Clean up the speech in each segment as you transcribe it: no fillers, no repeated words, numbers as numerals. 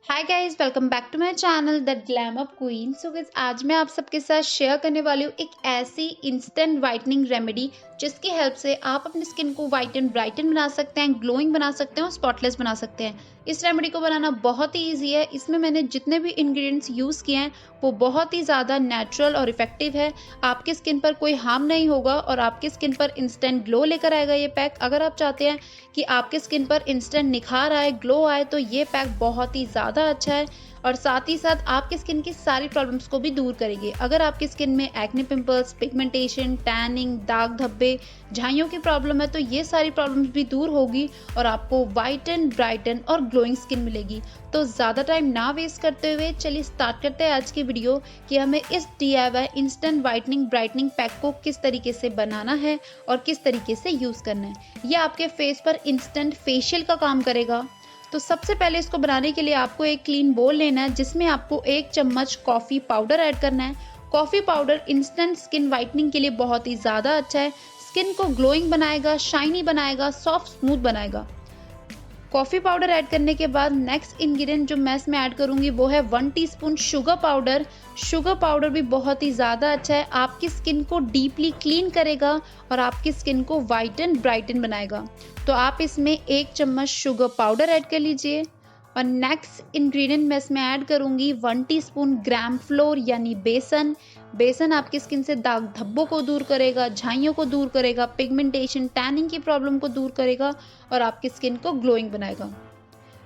Hi guys, welcome back to my channel the glam of queen. So guys, आज मैं आप सबके साथ शेयर करने वाली हूँ एक ऐसी इंस्टेंट वाइटनिंग रेमेडी जिसकी हेल्प से आप अपनी स्किन को वाइट एंड ब्राइटन बना सकते हैं, ग्लोइंग बना सकते हैं और स्पॉटलेस बना सकते हैं। इस रेमेडी को बनाना बहुत ही ईजी है। इसमें मैंने जितने भी इंग्रेडिएंट्स यूज़ किए हैं वो बहुत ही ज़्यादा नेचुरल और इफेक्टिव है। आपकी स्किन पर कोई हार्म नहीं होगा और आपकी स्किन पर इंस्टेंट ग्लो लेकर आएगा ये पैक। अगर आप चाहते हैं कि आपके स्किन पर इंस्टेंट निखार आए, ग्लो आए, तो ये पैक बहुत ही ज़्यादा अच्छा है और साथ ही साथ आपकी स्किन की सारी प्रॉब्लम्स को भी दूर करेगी। अगर आपकी स्किन में एक्ने पिंपल्स, पिगमेंटेशन, टैनिंग, दाग धब्बे, झाइयों की प्रॉब्लम है तो ये सारी प्रॉब्लम्स भी दूर होगी और आपको वाइटन, ब्राइटन और ग्लोइंग स्किन मिलेगी। तो ज़्यादा टाइम ना वेस्ट करते हुए चलिए स्टार्ट करते हैं आज की वीडियो कि हमें इस DIY instant whitening brightening pack को किस तरीके से बनाना है और किस तरीके से यूज़ करना है। ये आपके फेस पर इंस्टेंट फेशियल का काम करेगा। तो सबसे पहले इसको बनाने के लिए आपको एक क्लीन बोल लेना है जिसमें आपको 1 चम्मच कॉफ़ी पाउडर ऐड करना है। Coffee powder instant skin whitening के लिए बहुत ही ज़्यादा अच्छा है। स्किन को ग्लोइंग बनाएगा, शाइनी बनाएगा, सॉफ्ट स्मूथ बनाएगा। कॉफ़ी पाउडर ऐड करने के बाद नेक्स्ट इंग्रेडिएंट जो मैं इसमें ऐड करूँगी वो है 1 teaspoon sugar powder. Sugar powder भी बहुत ही ज़्यादा अच्छा है, आपकी स्किन को डीपली क्लीन करेगा और आपकी स्किन को वाइटन ब्राइटन बनाएगा। तो आप इसमें 1 चम्मच शुगर पाउडर ऐड कर लीजिए। और नेक्स्ट इंग्रेडिएंट मैं इसमें ऐड करूँगी 1 टीस्पून ग्राम फ्लोर यानी बेसन। बेसन आपकी स्किन से दाग धब्बों को दूर करेगा, झाइयों को दूर करेगा, पिगमेंटेशन, टैनिंग की प्रॉब्लम को दूर करेगा और आपकी स्किन को ग्लोइंग बनाएगा।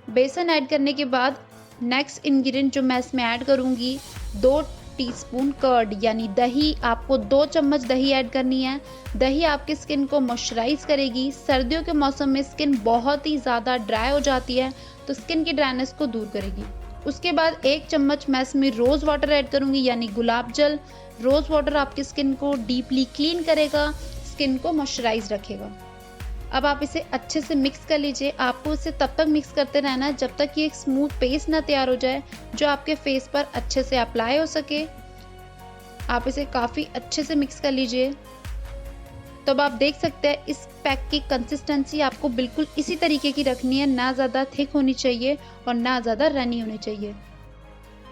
बेसन ऐड करने के बाद नेक्स्ट इंग्रेडिएंट जो मैं इसमें ऐड करूँगी 2 टीस्पून कर्ड यानी दही। आपको 2 चम्मच दही ऐड करनी है। दही आपकी स्किन को मॉइस्चराइज करेगी। सर्दियों के मौसम में स्किन बहुत ही ज़्यादा ड्राई हो जाती है तो स्किन की ड्राइनेस को दूर करेगी। उसके बाद 1 चम्मच मैं इसमें रोज़ वाटर ऐड करूँगी यानी गुलाब जल। रोज़ वाटर आपकी स्किन को डीपली क्लीन करेगा, स्किन को मॉइस्चराइज रखेगा। अब आप इसे अच्छे से मिक्स कर लीजिए। आपको इसे तब तक मिक्स करते रहना है जब तक ये एक स्मूथ पेस्ट ना तैयार हो जाए जो आपके फेस पर अच्छे से अप्लाई हो सके। आप इसे काफ़ी अच्छे से मिक्स कर लीजिए। तो अब आप देख सकते हैं इस पैक की कंसिस्टेंसी आपको बिल्कुल इसी तरीके की रखनी है, ना ज़्यादा थिक होनी चाहिए और ना ज़्यादा रनी होनी चाहिए।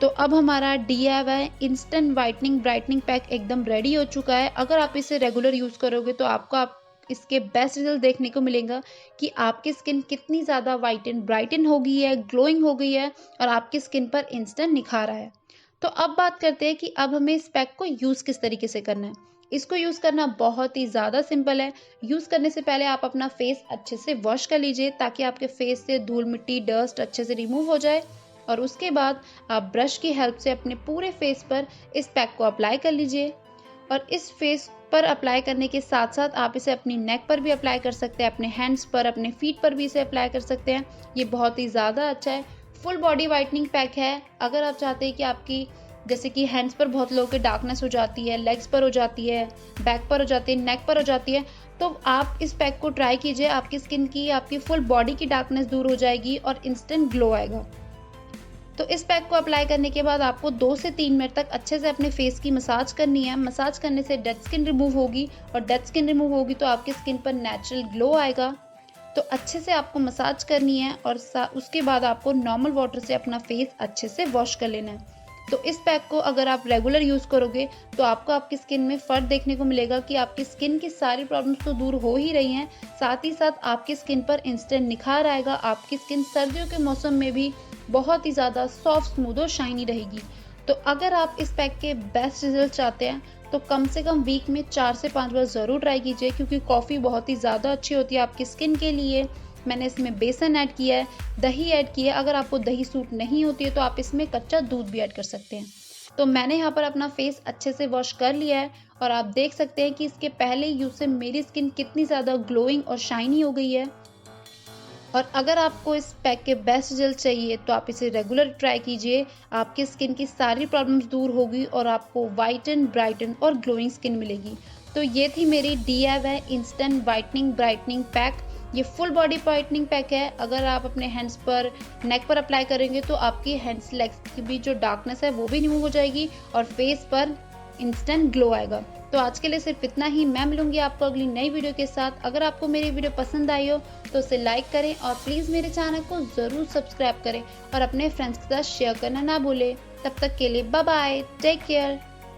तो अब हमारा DIY instant whitening brightening pack एकदम रेडी हो चुका है। अगर आप इसे रेगुलर यूज़ करोगे तो आपको इसके बेस्ट रिजल्ट देखने को मिलेगा कि आपकी स्किन कितनी ज़्यादा वाइटन ब्राइटन हो गई है, ग्लोइंग हो गई है और आपकी स्किन पर इंस्टेंट निखार आया है। तो अब बात करते हैं कि अब हमें इस पैक को यूज़ किस तरीके से करना है। इसको यूज़ करना बहुत ही ज़्यादा सिंपल है। यूज़ करने से पहले आप अपना फेस अच्छे से वॉश कर लीजिए ताकि आपके फेस से धूल मिट्टी डस्ट अच्छे से रिमूव हो जाए और उसके बाद आप ब्रश की हेल्प से अपने पूरे फेस पर इस पैक को अप्लाई कर लीजिए। और इस फेस पर अप्लाई करने के साथ साथ आप इसे अपनी नेक पर भी अप्लाई कर सकते हैं, अपने हैंड्स पर, अपने फीट पर भी इसे अप्लाई कर सकते हैं। ये बहुत ही ज़्यादा अच्छा है। फुल बॉडी वाइटनिंग पैक है। अगर आप चाहते हैं कि आपकी जैसे कि हैंड्स पर बहुत लोगों की डार्कनेस हो जाती है, लेग्स पर हो जाती है, बैक पर हो जाती है, नेक पर हो जाती है, तो आप इस पैक को ट्राई कीजिए। आपकी स्किन की, आपकी फुल बॉडी की डार्कनेस दूर हो जाएगी और इंस्टेंट ग्लो आएगा। तो इस पैक को अप्लाई करने के बाद आपको 2 से 3 मिनट तक अच्छे से अपने फेस की मसाज करनी है। मसाज करने से डेड स्किन रिमूव होगी और डेड स्किन रिमूव होगी तो आपकी स्किन पर नेचुरल ग्लो आएगा। तो अच्छे से आपको मसाज करनी है और उसके बाद आपको नॉर्मल वाटर से अपना फेस अच्छे से वॉश कर लेना है। तो इस पैक को अगर आप रेगुलर यूज़ करोगे तो आपको आपकी स्किन में फ़र्क देखने को मिलेगा कि आपकी स्किन की सारी प्रॉब्लम्स तो दूर हो ही रही हैं, साथ ही साथ आपकी स्किन पर इंस्टेंट निखार आएगा। आपकी स्किन सर्दियों के मौसम में भी बहुत ही ज़्यादा सॉफ्ट, स्मूथ और शाइनी रहेगी। तो अगर आप इस पैक के बेस्ट रिजल्ट चाहते हैं तो कम से कम वीक में 4 से 5 बार ज़रूर ट्राई कीजिए क्योंकि कॉफ़ी बहुत ही ज़्यादा अच्छी होती है आपकी स्किन के लिए। मैंने इसमें बेसन ऐड किया है, दही ऐड किया है। अगर आपको दही सूट नहीं होती है तो आप इसमें कच्चा दूध भी ऐड कर सकते हैं। तो मैंने यहाँ पर अपना फेस अच्छे से वॉश कर लिया है और आप देख सकते हैं कि इसके पहले यूज़ से मेरी स्किन कितनी ज़्यादा ग्लोइंग और शाइनी हो गई है। और अगर आपको इस पैक के बेस्ट रिजल्ट चाहिए तो आप इसे रेगुलर ट्राई कीजिए। आपकी स्किन की सारी प्रॉब्लम्स दूर होगी और आपको वाइटन, ब्राइटन और ग्लोइंग स्किन मिलेगी। तो ये थी मेरी DIY instant whitening brightening pack. ये फुल बॉडी वाइटनिंग पैक है। अगर आप अपने हैंड्स पर, नेक पर अप्लाई करेंगे तो आपकी हैंड्स, लेग्स की भी जो डार्कनेस है वो भी रिमूव हो जाएगी और फेस पर इंस्टेंट ग्लो आएगा। तो आज के लिए सिर्फ इतना ही। मैं मिलूंगी आपको अगली नई वीडियो के साथ। अगर आपको मेरी वीडियो पसंद आई हो तो उसे लाइक करें और प्लीज़ मेरे चैनल को ज़रूर सब्सक्राइब करें और अपने फ्रेंड्स के साथ शेयर करना ना भूलें। तब तक के लिए बाय बाय, टेक केयर।